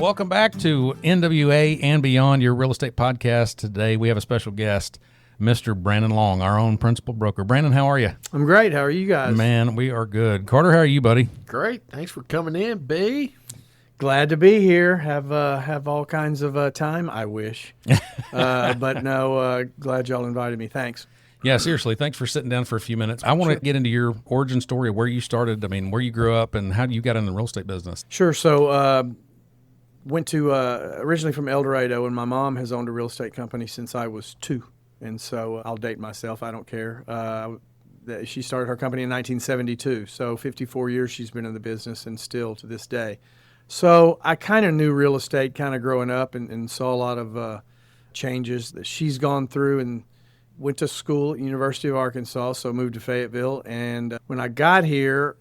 welcome back to NWA and Beyond, your real estate podcast. Today we have a special guest, Mr. Brandon Long, our own principal broker. Brandon, how are you? I'm great. How are you guys? Man, we are good. Carter, how are you, buddy? Great. Thanks for coming in, B. Glad to be here. Have all kinds of time, I wish. But no, glad y'all invited me. Thanks. Yeah, seriously, thanks for sitting down for a few minutes. I want to get into your origin story of where you started, where you grew up, and how you got in the real estate business. Sure. So went to originally from El Dorado, and my mom has owned a real estate company since I was 2. And so I'll date myself. I don't care. She started her company in 1972. So 54 years she's been in the business, and still to this day. So I kind of knew real estate kind of growing up, and saw a lot of changes that she's gone through, and went to school at University of Arkansas, so moved to Fayetteville. And when I got here,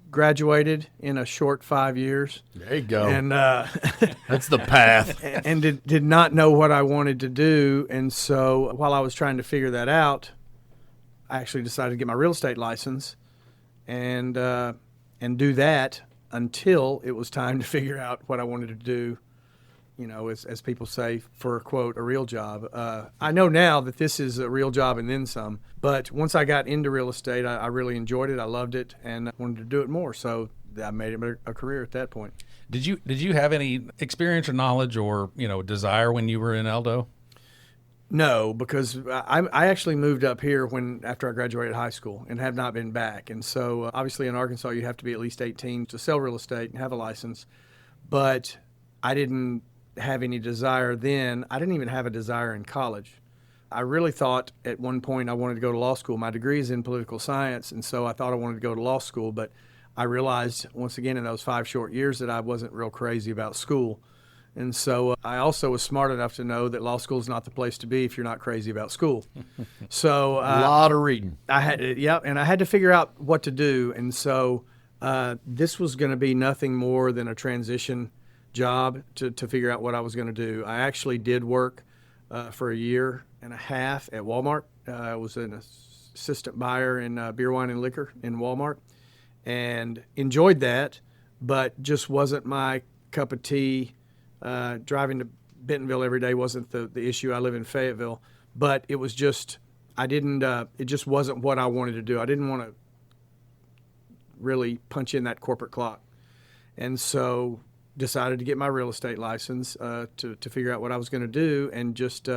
graduated in a short 5 years. There you go. And that's the path. And did not know what I wanted to do. And so while I was trying to figure that out, I actually decided to get my real estate license and do that until it was time to figure out what I wanted to do, as people say, for, quote, a real job. I know now that this is a real job and then some, but once I got into real estate, I really enjoyed it. I loved it, and I wanted to do it more, so I made it a career at that point. Did you have any experience or knowledge or, desire when you were in Eldo? No, because I actually moved up here after I graduated high school and have not been back. And so obviously in Arkansas, you have to be at least 18 to sell real estate and have a license, but I didn't have any desire then. I didn't even have a desire in college. I really thought at one point I wanted to go to law school. My degree is in political science, and so I thought I wanted to go to law school, but I realized once again in those 5 short years that I wasn't real crazy about school. And so I also was smart enough to know that law school is not the place to be if you're not crazy about school. So a lot of reading. I had to figure out what to do. And so this was going to be nothing more than a transition job to figure out what I was going to do. I actually did work for a year and a half at Walmart. I was an assistant buyer in beer, wine, and liquor in Walmart, and enjoyed that, but just wasn't my cup of tea. Driving to Bentonville every day wasn't the issue. I live in Fayetteville, but it was just it just wasn't what I wanted to do. I didn't want to really punch in that corporate clock, and so decided to get my real estate license to figure out what I was going to do, and just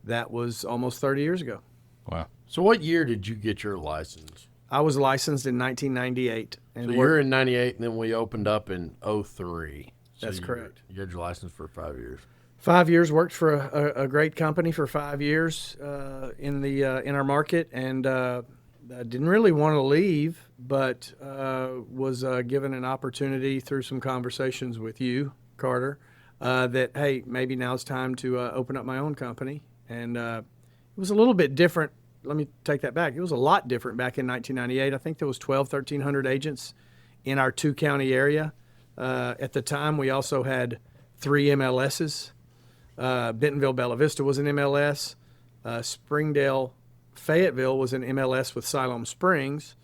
that was almost 30 years ago. Wow. So what year did you get your license? I was licensed in 1998. And so you're in 98, and then we opened up in 03. That's correct. You had your license for 5 years. 5 years, worked for a great company for 5 years in our market, and I didn't really want to leave, but was given an opportunity through some conversations with you, Carter, that, hey, maybe now's time to open up my own company. And it was a little bit different. Let me take that back. It was a lot different back in 1998. I think there was 1,300 agents in our 2-county area. At the time, we also had 3 MLSs. Bentonville Bella Vista was an MLS. Springdale Fayetteville was an MLS with Siloam Springs,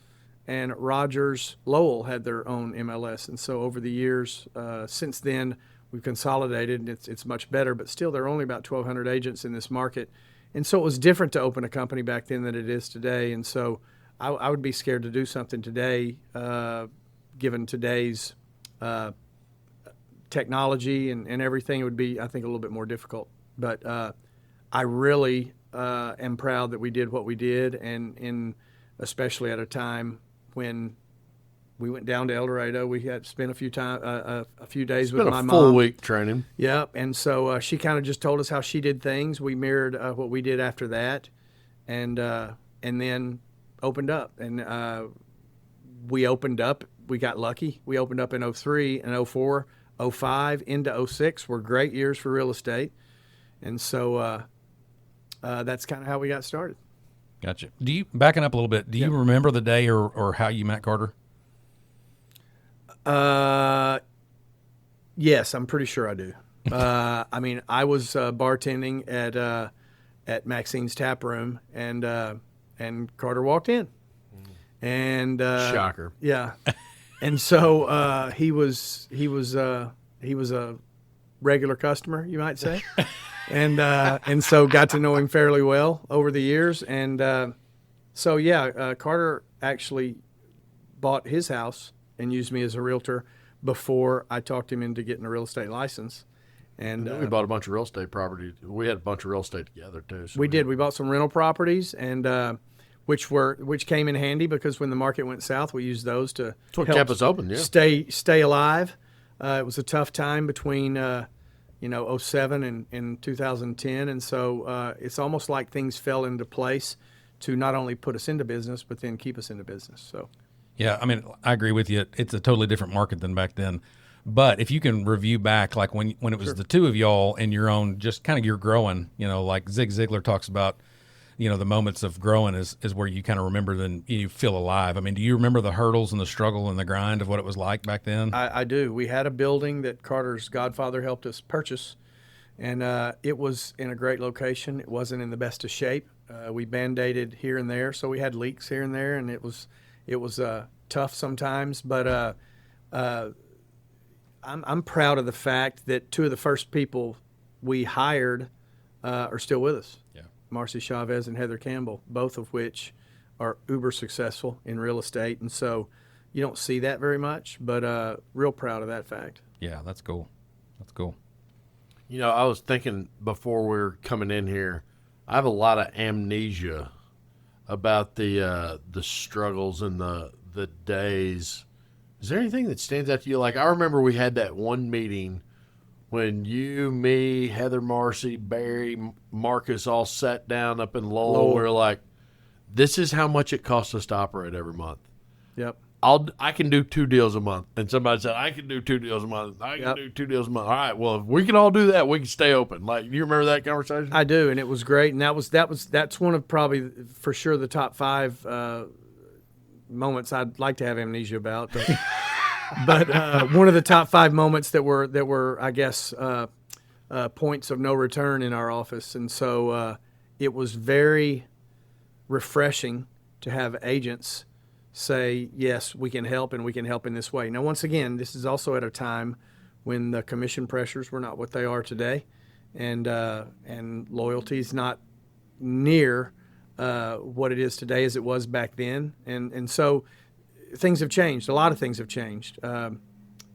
and Rogers Lowell had their own MLS. And so over the years, since then, we've consolidated, and it's much better, but still there are only about 1,200 agents in this market. And so it was different to open a company back then than it is today. And so I would be scared to do something today, given today's technology and everything. It would be, I think, a little bit more difficult. But I really am proud that we did what we did, and especially at a time when we went down to El Dorado. We had spent a few days with my mom. Full week training. Yep, and so she kind of just told us how she did things. We mirrored what we did after that, and then opened up. And we opened up. We got lucky. We opened up in 03 and 04, 05 into 06 were great years for real estate, and so that's kind of how we got started. Gotcha. Backing up a little bit, do you remember the day or how you met Carter? Yes, I'm pretty sure I do. I was bartending at Maxine's Tap Room, and Carter walked in, and shocker. Yeah, and so he was he was a regular customer, you might say, and so got to know him fairly well over the years. And Carter actually bought his house and used me as a realtor before I talked him into getting a real estate license. And we bought a bunch of real estate property. We had a bunch of real estate together too. So we did. We bought some rental properties, and which came in handy because when the market went south, we used those to That's what help kept us open. Yeah. stay alive. It was a tough time between 07 and 2010, and so it's almost like things fell into place to not only put us into business but then keep us into business. So Yeah, I mean, I agree with you. It's a totally different market than back then. But if you can review back, like when it was the two of y'all and your own, just kind of your growing, like Zig Ziglar talks about, the moments of growing is where you kind of remember, then you feel alive. I mean, do you remember the hurdles and the struggle and the grind of what it was like back then? I do. We had a building that Carter's godfather helped us purchase, and it was in a great location. It wasn't in the best of shape. We Band-Aided here and there, so we had leaks here and there, and it was tough sometimes. But I'm proud of the fact that two of the first people we hired are still with us. Yeah. Marcy Chavez and Heather Campbell, both of which are uber successful in real estate. And so you don't see that very much, but real proud of that fact. Yeah, that's cool. That's cool. I was thinking before we were coming in here, I have a lot of amnesia about the struggles and the days. Is there anything that stands out to you? Like, I remember we had that one meeting when you, me, Heather, Marcy, Barry, Marcus all sat down up in Lowell. We were like, this is how much it costs us to operate every month. Yep. I can do 2 deals a month. And somebody said, I can do 2 deals a month. I can do 2 deals a month. All right, well, if we can all do that, we can stay open. Like, you remember that conversation? I do, and it was great. And that's one of probably for sure the top 5 moments I'd like to have amnesia about. But one of the top 5 moments that were I guess points of no return in our office. And so it was very refreshing to have agents say, yes, we can help, and we can help in this way. Now, once again, this is also at a time when the commission pressures were not what they are today, and loyalty is not near what it is today as it was back then. And so things have changed. A lot of things have changed. One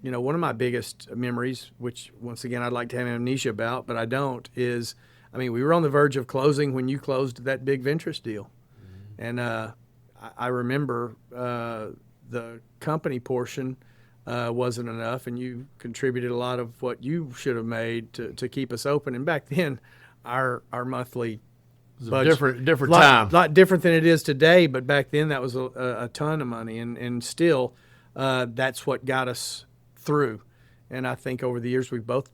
of my biggest memories, which once again I'd like to have amnesia about, but I don't, is, we were on the verge of closing when you closed that big Ventress deal. Mm-hmm. And I remember the company portion wasn't enough, and you contributed a lot of what you should have made to keep us open. And back then, our monthly budget, different time, a lot different than it is today. But back then, that was a ton of money, and still, that's what got us through. And I think over the years we've both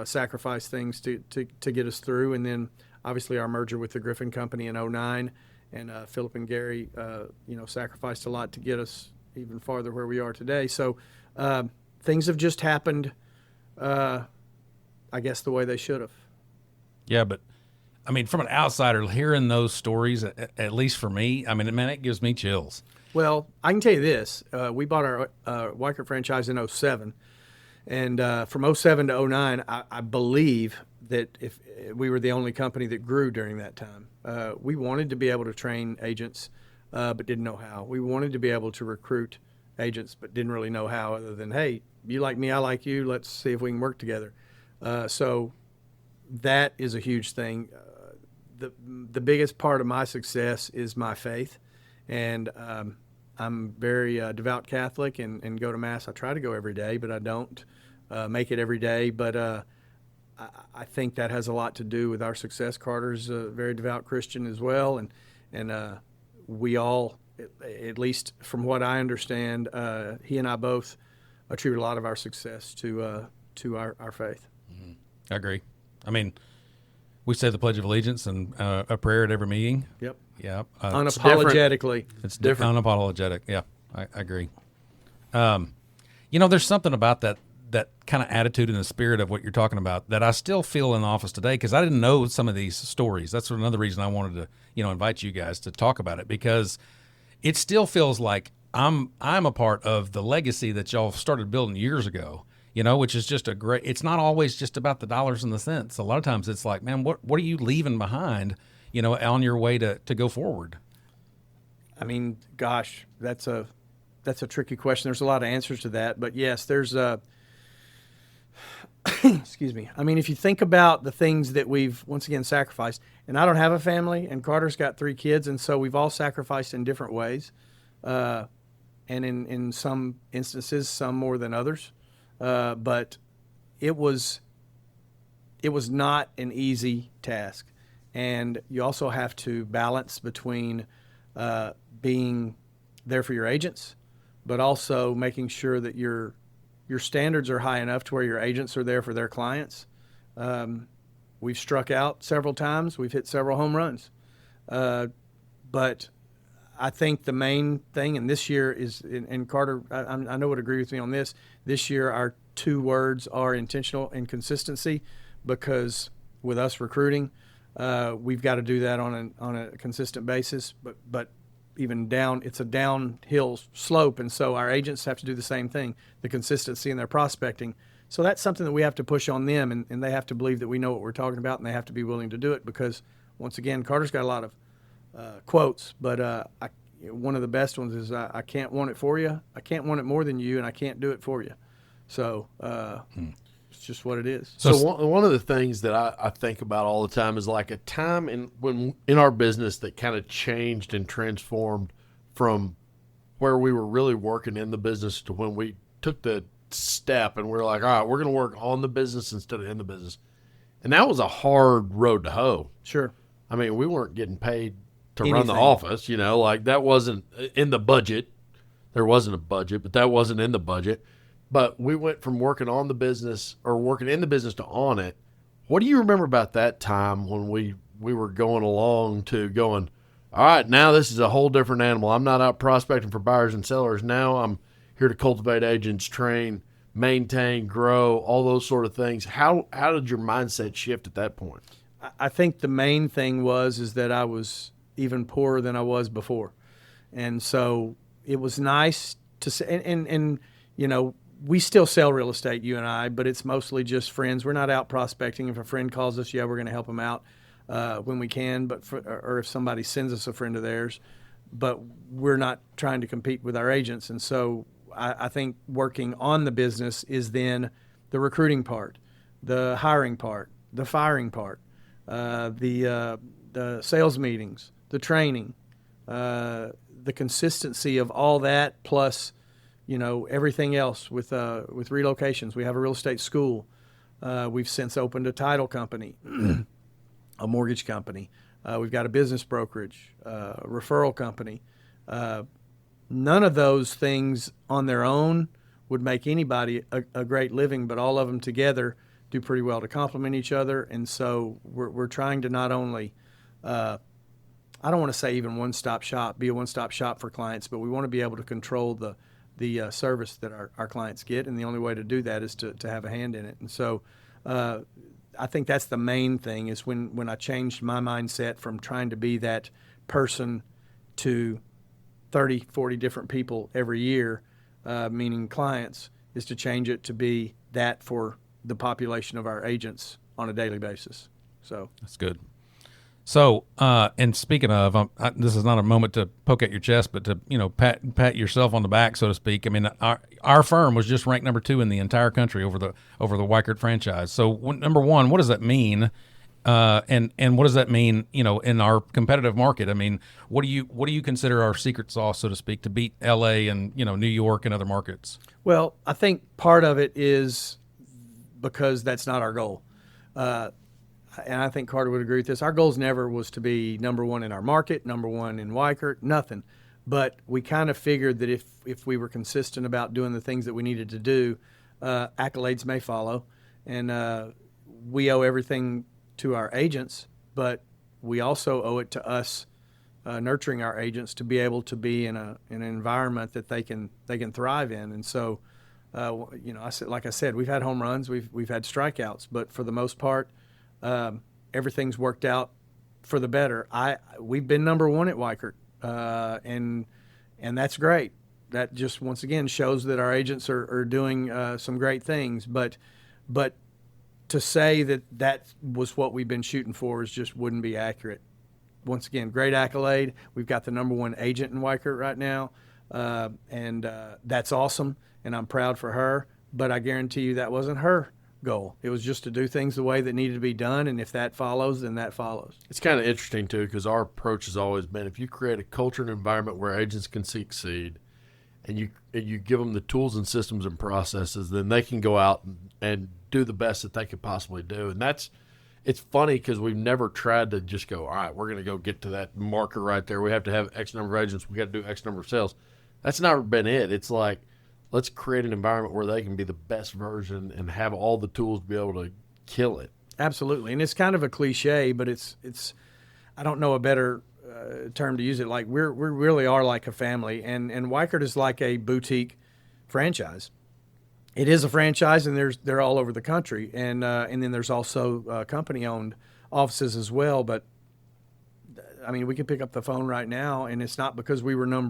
sacrificed things to get us through. And then obviously our merger with the Griffin Company in 2009. And Philip and Gary, sacrificed a lot to get us even farther where we are today. So things have just happened, I guess, the way they should have. Yeah, but, from an outsider, hearing those stories, at least for me, it gives me chills. Well, I can tell you this. We bought our Weichert franchise in 2007. And from 2007 to 2009, I believe that if we were the only company that grew during that time. We wanted to be able to train agents, but didn't know how. We wanted to be able to recruit agents, but didn't really know how, other than, hey, you like me, I like you, let's see if we can work together. So that is a huge thing. The biggest part of my success is my faith, and I'm very devout Catholic and go to Mass. I try to go every day, but I don't make it every day. But I think that has a lot to do with our success. Carter's a very devout Christian as well, and we all, at least from what I understand, he and I both attribute a lot of our success to our faith. Mm-hmm. I agree. We say the Pledge of Allegiance and a prayer at every meeting. Yep. Yeah. Unapologetically. It's different. Unapologetic. Yeah, I agree. There's something about that kind of attitude and the spirit of what you're talking about that I still feel in the office today, because I didn't know some of these stories. That's another reason I wanted to, invite you guys to talk about it, because it still feels like I'm a part of the legacy that y'all started building years ago. which is just it's not always just about the dollars and the cents. A lot of times it's like, man, what are you leaving behind, on your way to go forward? I mean, gosh, that's a tricky question. There's a lot of answers to that, but yes, there's excuse me. I mean, if you think about the things that we've once again sacrificed, and I don't have a family, and Carter's got 3 kids, and so we've all sacrificed in different ways, and in some instances, some more than others. But it was not an easy task, and you also have to balance between being there for your agents, but also making sure that your standards are high enough to where your agents are there for their clients. We've struck out several times. We've hit several home runs. But I think the main thing, and this year is, and Carter, I know would agree with me on this, this year our 2 words are intentional and consistency, because with us recruiting, we've got to do that on a consistent basis, but even it's a downhill slope, and so our agents have to do the same thing, the consistency in their prospecting. So that's something that we have to push on them, and they have to believe that we know what we're talking about, and they have to be willing to do it, because once again, Carter's got a lot of quotes, but one of the best ones is, I can't want it for you, I can't want it more than you, and I can't do it for you. So it's just what it is. So one of the things that I think about all the time is like a time in our business that kind of changed and transformed from where we were really working in the business to when we took the step and we're like, all right, we're going to work on the business instead of in the business. And that was a hard road to hoe. Sure. I mean, we weren't getting paid to run the office, like that wasn't in the budget. There wasn't a budget, but that wasn't in the budget. But we went from working on the business or working in the business to on it. What do you remember about that time when we were going along to going, all right, now this is a whole different animal. I'm not out prospecting for buyers and sellers. Now I'm here to cultivate agents, train, maintain, grow, all those sort of things. How did your mindset shift at that point? I think the main thing is that I was even poorer than I was before. And so it was nice to say, and we still sell real estate, you and I, but it's mostly just friends. We're not out prospecting. If a friend calls us, we're going to help them out when we can, or if somebody sends us a friend of theirs. But we're not trying to compete with our agents. And so I think working on the business is then the recruiting part, the hiring part, the firing part, the sales meetings, the training, the consistency of all that, plus everything else with relocations. We have a real estate school. We've since opened a title company, a mortgage company. We've got a business brokerage, referral company. None of those things on their own would make anybody a great living, but all of them together do pretty well to complement each other. And so we're trying to not only, I don't want to say even one-stop shop, be a one-stop shop for clients, but we want to be able to control the service that our clients get, and the only way to do that is to have a hand in it. And so I think that's the main thing, is when I changed my mindset from trying to be that person to 30, 40 different people every year, meaning clients, is to change it to be that for the population of our agents on a daily basis. So that's good. So, and speaking of, this is not a moment to poke at your chest, but to pat yourself on the back, so to speak. I mean, our firm was just ranked number 2 in the entire country over the Weichert franchise. So, number one, what does that mean? And what does that mean? In our competitive market. I mean, what do you consider our secret sauce, so to speak, to beat L.A. and New York and other markets? Well, I think part of it is because that's not our goal. And I think Carter would agree with this. Our goals never was to be number 1 in our market, number 1 in Weichert, nothing. But we kind of figured that if we were consistent about doing the things that we needed to do, accolades may follow. And we owe everything to our agents, but we also owe it to us nurturing our agents to be able to be in an environment that they can thrive in. And so, like I said, we've had home runs, we've had strikeouts, but for the most part, everything's worked out for the better. We've been number 1 at Weichert, and that's great. that just once again shows that our agents are doing some great things. But to say that was what we've been shooting for is just wouldn't be accurate. Once again, great accolade. We've got the #1 agent in Weichert right now, and that's awesome, and I'm proud for her. But I guarantee you that wasn't her goal. It was just to do things the way that needed to be done, and if that follows, then that follows. It's kind of interesting, too, because our approach has always been if you create a culture and environment where agents can succeed and you give them the tools and systems and processes, then they can go out and do the best that they could possibly do. And it's funny because we've never tried to just go, all right, we're going to go get to that marker right there. We have to have X number of agents. We got to do X number of sales. That's never been it. It's like, let's create an environment where they can be the best version and have all the tools to be able to kill it. Absolutely. And it's kind of a cliche, but it's I don't know a better term to use it. Like we really are like a family, and Weichert is like a boutique franchise. It is a franchise, and they're all over the country, and then there's also company-owned offices as well. But I mean, we could pick up the phone right now, and it's not because we were #1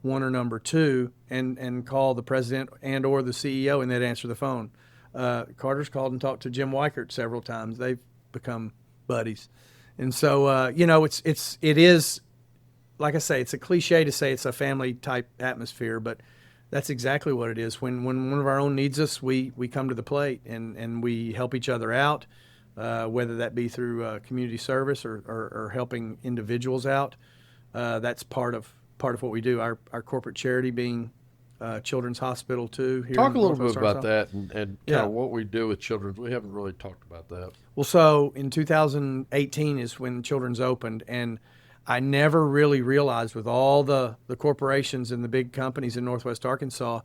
or #2, and call the president and or the CEO, and they'd answer the phone. Carter's called and talked to Jim Weichert several times. They've become buddies, and so it is like I say, it's a cliche to say it's a family type atmosphere, but that's exactly what it is. When one of our own needs us, we come to the plate and we help each other out, whether that be through community service or helping individuals out. That's part of what we do. Our corporate charity being Children's Hospital too. Here Talk a little bit Northwest about Arkansas. that and kind of what we do with Children's. We haven't really talked about that. Well, so in 2018 is when Children's opened, and I never really realized with all the corporations and the big companies in Northwest Arkansas,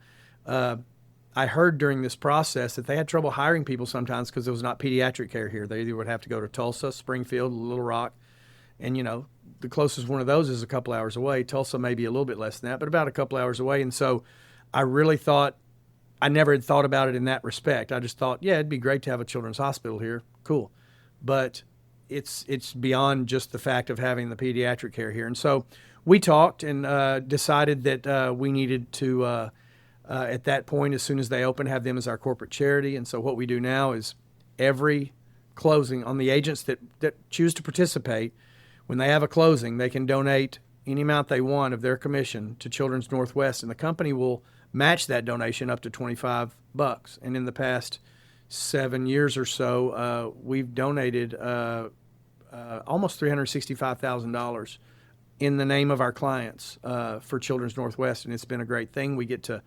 I heard during this process that they had trouble hiring people sometimes because there was not pediatric care here. They either would have to go to Tulsa, Springfield, Little Rock, and the closest one of those is a couple hours away. Tulsa may be a little bit less than that, but about a couple hours away. And so I really thought, I never had thought about it in that respect. I just thought, yeah, it'd be great to have a children's hospital here. Cool. But it's beyond just the fact of having the pediatric care here. And so we talked and decided that we needed to, at that point, as soon as they open, have them as our corporate charity. And so what we do now is every closing on the agents that choose to participate, when they have a closing, they can donate any amount they want of their commission to Children's Northwest, and the company will match that donation up to $25. And in the past 7 years or so, we've donated almost $365,000 in the name of our clients for Children's Northwest, and it's been a great thing. We get to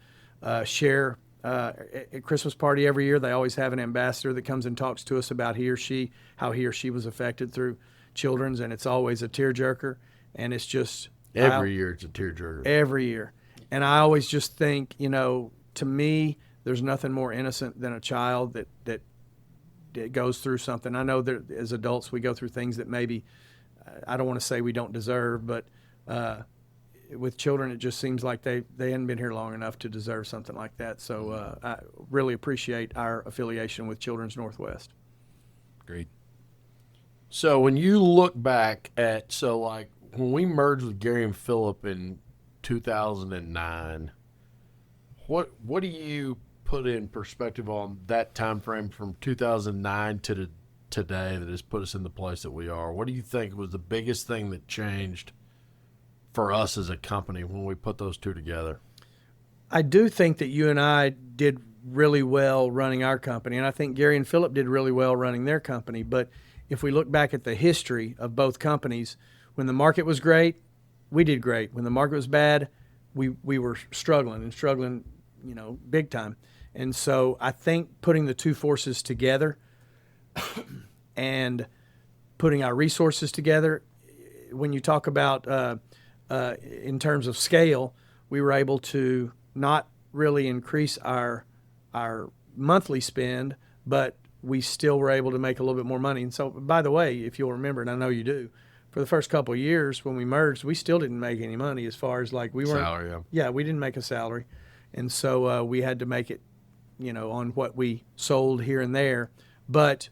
share at Christmas party every year. They always have an ambassador that comes and talks to us about how he or she was affected through Children's, and it's always a tearjerker, and it's just Every year it's a tearjerker. Every year. And I always just think, to me, there's nothing more innocent than a child that goes through something. I know that as adults we go through things that maybe, I don't want to say we don't deserve, but with children it just seems like they hadn't been here long enough to deserve something like that. So I really appreciate our affiliation with Children's Northwest. Great. So when you look back at, when we merged with Gary and Phillip in 2009, what do you put in perspective on that time frame from 2009 to today that has put us in the place that we are? What do you think was the biggest thing that changed for us as a company when we put those two together? I do think that you and I did really well running our company, and I think Gary and Phillip did really well running their company. But if we look back at the history of both companies, when the market was great, we did great. When the market was bad, we were struggling big time. And so I think putting the two forces together and putting our resources together, when you talk about in terms of scale, we were able to not really increase our monthly spend, but we still were able to make a little bit more money. And so, by the way, if you'll remember, and I know you do, for the first couple of years when we merged, we still didn't make any money as far as we weren't. Salary, yeah, we didn't make a salary. And so we had to make it, on what we sold here and there. But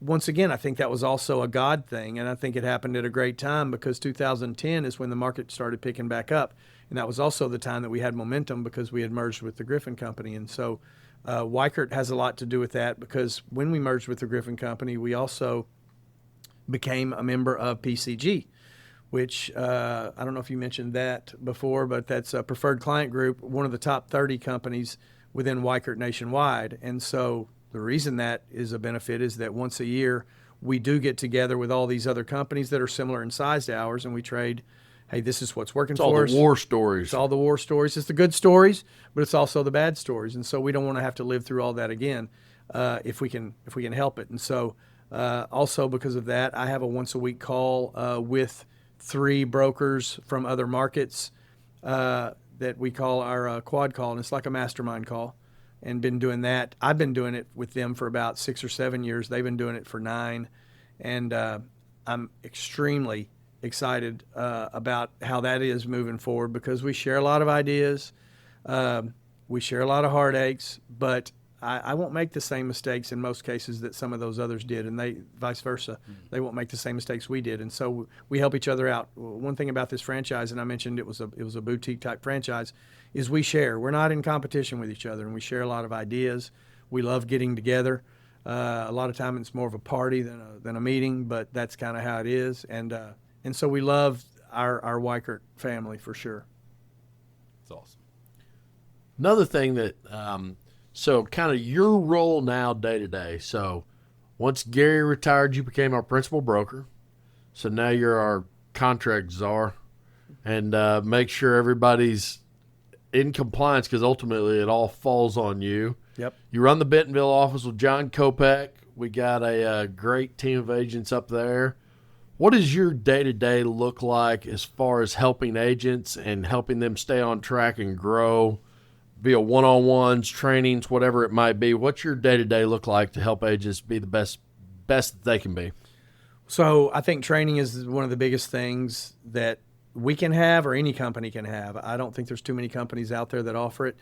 once again, I think that was also a God thing, and I think it happened at a great time because 2010 is when the market started picking back up, and that was also the time that we had momentum because we had merged with the Griffin Company, and so Weichert has a lot to do with that because when we merged with the Griffin Company, we also became a member of PCG, which I don't know if you mentioned that before, but that's a preferred client group, one of the top 30 companies within Weichert nationwide, and so the reason that is a benefit is that once a year we do get together with all these other companies that are similar in size to ours, and we trade, hey, this is what's working for us. It's all the war stories. It's all the war stories. It's the good stories, but it's also the bad stories. And so we don't want to have to live through all that again if we can help it. And so also because of that, I have a once-a-week call with 3 brokers from other markets that we call our quad call, and it's like a mastermind call. And been doing that. I've been doing it with them for about 6 or 7 years. They've been doing it for 9. And I'm extremely excited about how that is moving forward because we share a lot of ideas. We share a lot of heartaches, but I won't make the same mistakes in most cases that some of those others did, and they vice versa. They won't make the same mistakes we did, and so we help each other out. One thing about this franchise, and I mentioned it was a boutique type franchise, is we share. We're not in competition with each other, and we share a lot of ideas. We love getting together. A lot of time it's more of a party than a meeting, but that's kind of how it is, and so we love our Weichert family for sure. It's awesome. Another thing that so kind of your role now day to day. So once Gary retired, you became our principal broker. So now you're our contract czar and make sure everybody's in compliance because ultimately it all falls on you. Yep. You run the Bentonville office with John Kopech. We got a great team of agents up there. What does your day-to-day look like as far as helping agents and helping them stay on track and grow via one-on-ones, trainings, whatever it might be? What's your day-to-day look like to help agents be the best that they can be? So I think training is one of the biggest things that we can have or any company can have. I don't think there's too many companies out there that offer it,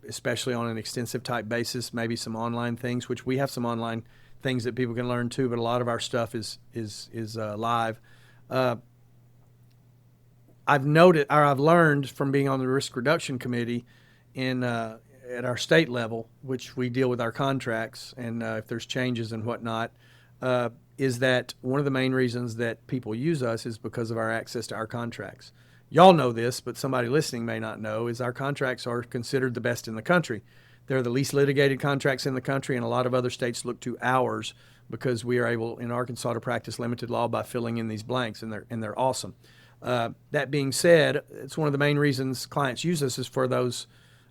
especially on an extensive type basis, maybe some online things, which we have some online things that people can learn too, but a lot of our stuff is live. I've learned from being on the risk reduction committee at our state level, which we deal with our contracts and if there's changes and whatnot, is that one of the main reasons that people use us is because of our access to our contracts. Y'all know this, but somebody listening may not know, is our contracts are considered the best in the country. They're the least litigated contracts in the country, and a lot of other states look to ours because we are able in Arkansas to practice limited law by filling in these blanks, and they're awesome. That being said, it's one of the main reasons clients use us is for those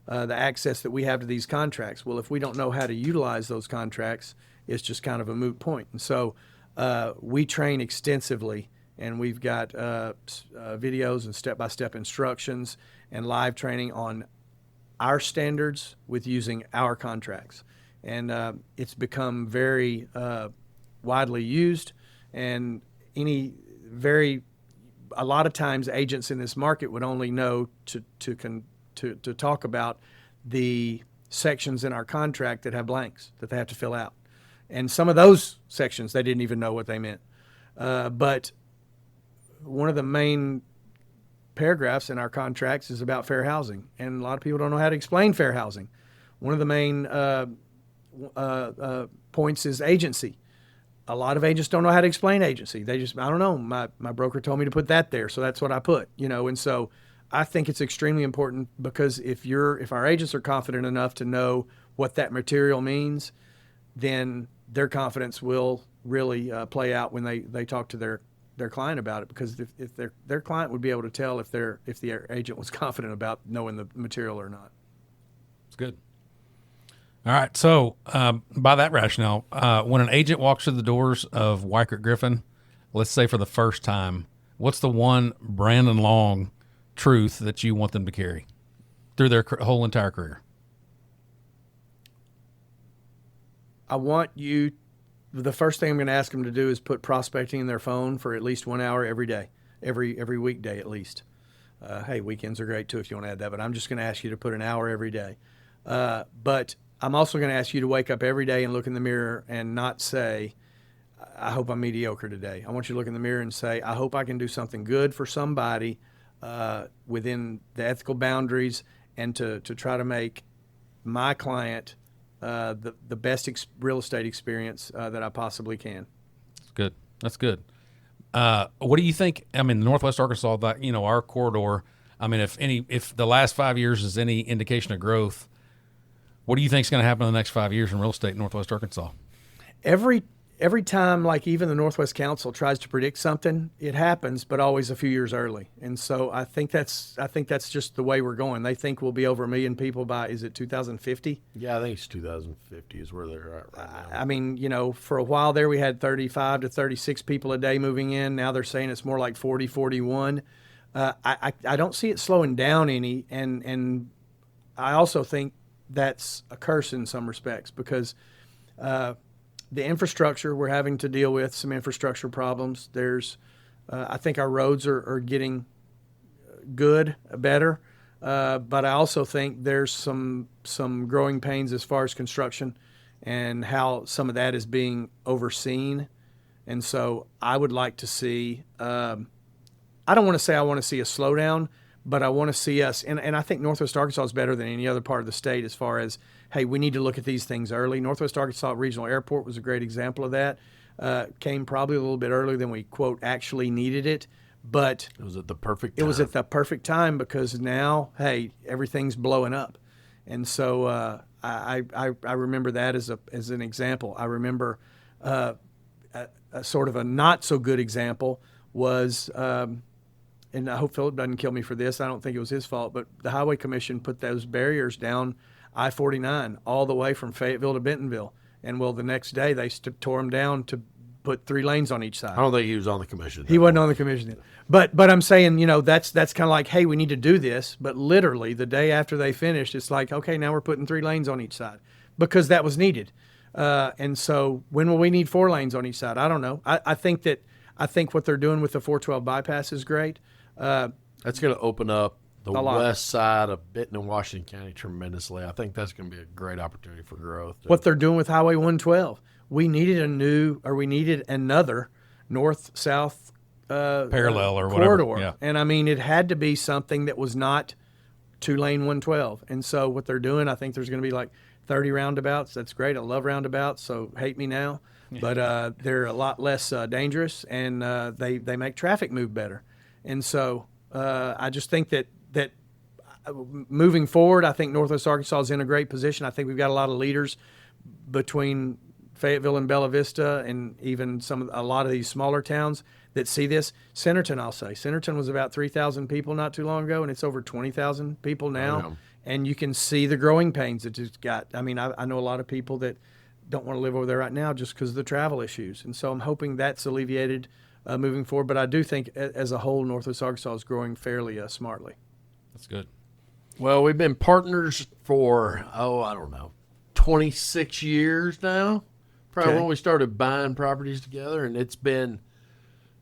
the access that we have to these contracts. Well, if we don't know how to utilize those contracts, it's just kind of a moot point. And so we train extensively, and we've got videos and step-by-step instructions and live training on our standards with using our contracts. And it's become very widely used, and a lot of times agents in this market would only know to talk about the sections in our contract that have blanks that they have to fill out. And some of those sections, they didn't even know what they meant. But one of the main paragraphs in our contracts is about fair housing, and a lot of people don't know how to explain fair housing. One of the main points is agency. A lot of agents don't know how to explain agency. They just, I don't know, my broker told me to put that there, so that's what I put, and so I think it's extremely important because if our agents are confident enough to know what that material means, then their confidence will really play out when they talk to their client about it, because if their client would be able to tell if the agent was confident about knowing the material or not. It's good. All right. So by that rationale, when an agent walks through the doors of Weichert Griffin, let's say for the first time, what's the one Brandon Long truth that you want them to carry through their whole entire career? The first thing I'm going to ask them to do is put prospecting in their phone for at least 1 hour every day, every weekday at least. Hey, weekends are great too if you want to add that, but I'm just going to ask you to put an hour every day. But I'm also going to ask you to wake up every day and look in the mirror and not say, I hope I'm mediocre today. I want you to look in the mirror and say, I hope I can do something good for somebody within the ethical boundaries, and to try to make my client the best real estate experience that I possibly can. Good. That's good. What do you think? I mean, Northwest Arkansas, our corridor. I mean, if the last 5 years is any indication of growth, what do you think is going to happen in the next 5 years in real estate in Northwest Arkansas? Every time, like even the Northwest Council tries to predict something, it happens, but always a few years early. And so I think that's just the way we're going. They think we'll be over 1 million people by, is it 2050? Yeah, I think it's 2050 is where they're at right now. I mean, for a while there we had 35 to 36 people a day moving in. Now they're saying it's more like 40, 41. I don't see it slowing down any, and I also think that's a curse in some respects, because the infrastructure, we're having to deal with some infrastructure problems. There's, I think our roads are getting better, but I also think there's some growing pains as far as construction and how some of that is being overseen. And so I would like to see, I don't want to say I want to see a slowdown, but I want to see us, and I think Northwest Arkansas is better than any other part of the state as far as, hey, we need to look at these things early. Northwest Arkansas Regional Airport was a great example of that. Came probably a little bit earlier than we, quote, actually needed it. But it was at the perfect time. It was at the perfect time, because now, hey, everything's blowing up. And so I remember that as an example. I remember a sort of a not so good example was, and I hope Philip doesn't kill me for this, I don't think it was his fault, but the Highway Commission put those barriers down I-49 all the way from Fayetteville to Bentonville. And the next day they tore them down to put 3 lanes on each side. I don't think he was on the commission. He wasn't on the commission then. But I'm saying, that's kind of like, hey, we need to do this. But literally the day after they finished, it's like, okay, now we're putting 3 lanes on each side, because that was needed. And so when will we need 4 lanes on each side? I don't know. I think what they're doing with the 412 bypass is great. That's going to open up the lot. west side of Benton and Washington County tremendously. I think that's going to be a great opportunity for growth. What they're doing with Highway 112, we needed another north-south parallel or corridor. Whatever. Yeah. And I mean, it had to be something that was not 2-lane 112. And so what they're doing, I think there's going to be like 30 roundabouts. That's great. I love roundabouts, so hate me now. But they're a lot less dangerous, and they make traffic move better. And so I just think that moving forward, I think Northwest Arkansas is in a great position. I think we've got a lot of leaders between Fayetteville and Bella Vista, and even a lot of these smaller towns that see this. Centerton, I'll say. Centerton was about 3,000 people not too long ago, and it's over 20,000 people now. Oh, yeah. And you can see the growing pains that it's got. I mean, I know a lot of people that don't want to live over there right now just because of the travel issues. And so I'm hoping that's alleviated moving forward. But I do think as a whole, Northwest Arkansas is growing fairly smartly. That's good. Well, we've been partners for, 26 years now. Probably when we started buying properties together, and it's been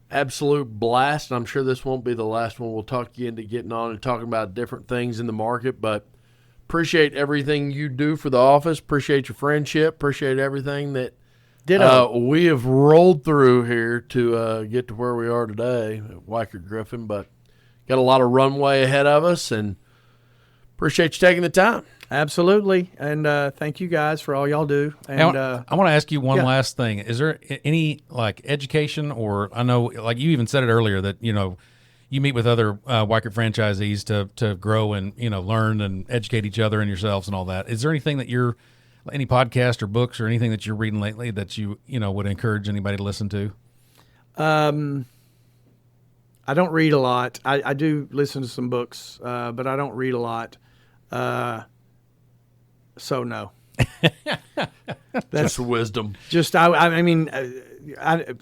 absolute blast. And I'm sure this won't be the last one. We'll talk you into getting on and talking about different things in the market, but appreciate everything you do for the office. Appreciate your friendship. Appreciate everything that we have rolled through here to get to where we are today at Weichert Griffin, but got a lot of runway ahead of us, and appreciate you taking the time. Absolutely. And thank you guys for all y'all do. And I want to ask you one last thing. Is there any education, or I know you even said it earlier that, you meet with other Weichert franchisees to grow and, learn and educate each other and yourselves and all that. Is there anything that any podcast or books or anything that you're reading lately that you would encourage anybody to listen to? I don't read a lot. I do listen to some books, but I don't read a lot. So no. That's wisdom. I mean,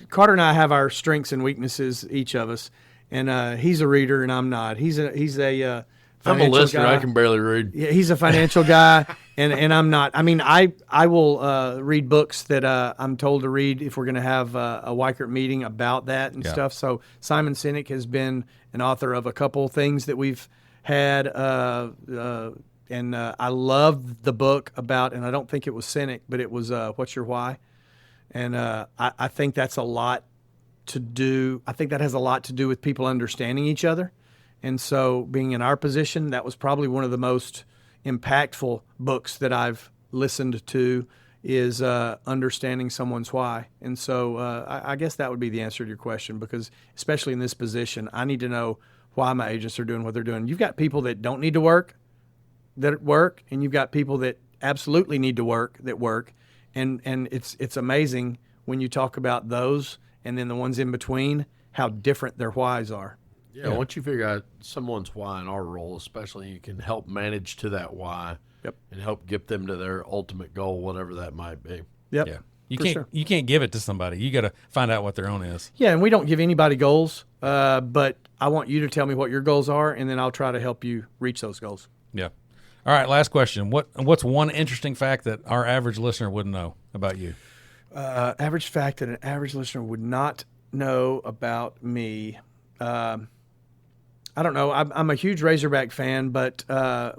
Carter and I have our strengths and weaknesses, each of us, and he's a reader and I'm not. He's a I'm a listener. guy. I can barely read. Yeah, he's a financial guy, and I'm not. I mean, I will read books that I'm told to read if we're going to have a Weichert meeting about that and stuff. So Simon Sinek has been an author of a couple things that we've had. and I loved the book about, and I don't think it was Cynic, but it was What's Your Why? And I think that's a lot to do. I think that has a lot to do with people understanding each other. And so being in our position, that was probably one of the most impactful books that I've listened to, is understanding someone's why. And so I guess that would be the answer to your question, because especially in this position, I need to know why my agents are doing what they're doing. You've got people that don't need to work, that work, and you've got people that absolutely need to work, that work. And it's amazing when you talk about those and then the ones in between, how different their whys are. Yeah, once you figure out someone's why in our role, especially, you can help manage to that why. Yep. And help get them to their ultimate goal, whatever that might be. Yep. Yeah. Sure. You can't give it to somebody. You got to find out what their own is. Yeah, and we don't give anybody goals, but I want you to tell me what your goals are, and then I'll try to help you reach those goals. Yeah. All right, last question. What's one interesting fact that our average listener wouldn't know about you? Average fact that an average listener would not know about me. I don't know. I'm a huge Razorback fan, but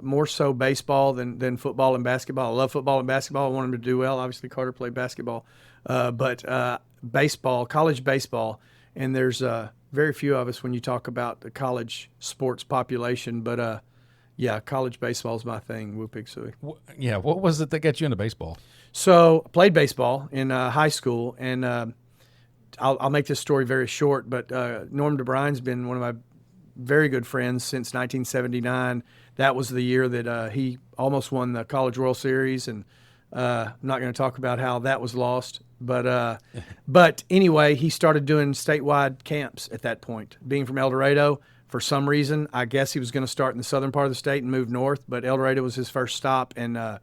more so baseball than football and basketball. I love football and basketball. I want them to do well. Obviously, Carter played basketball, but baseball, college baseball, and there's very few of us when you talk about the college sports population. But yeah, college baseball is my thing. Woo Pig Suey. Yeah, what was it that got you into baseball? So I played baseball in high school, and I'll make this story very short. But Norm DeBrine's been one of my very good friends since 1979. That was the year that he almost won the College World Series, and I'm not going to talk about how that was lost. But anyway, he started doing statewide camps at that point. Being from El Dorado, for some reason, I guess he was going to start in the southern part of the state and move north, but El Dorado was his first stop. And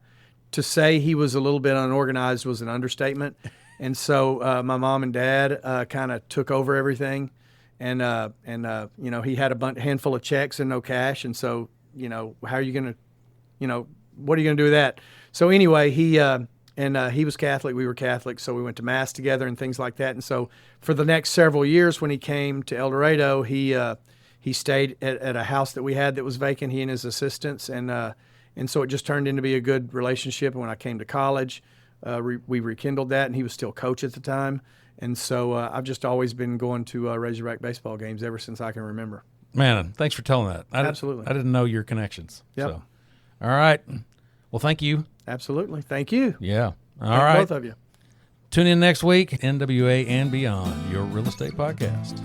to say he was a little bit unorganized was an understatement. And so my mom and dad kind of took over everything. And you know, he had a handful of checks and no cash. And so, you know, how are you going to, you know, what are you going to do with that? So anyway, he was Catholic. We were Catholic. So we went to mass together and things like that. And so for the next several years, when he came to El Dorado, he stayed at a house that we had that was vacant, he and his assistants. And so it just turned into be a good relationship. And when I came to college, we rekindled that, and he was still coach at the time. And so I've just always been going to Razorback baseball games ever since I can remember. Man, thanks for telling that. Absolutely. I didn't know your connections. Yep. So. All right. Well, thank you. Absolutely. Thank you. Yeah. All Thank right. both of you. Tune in next week, NWA and Beyond, your real estate podcast.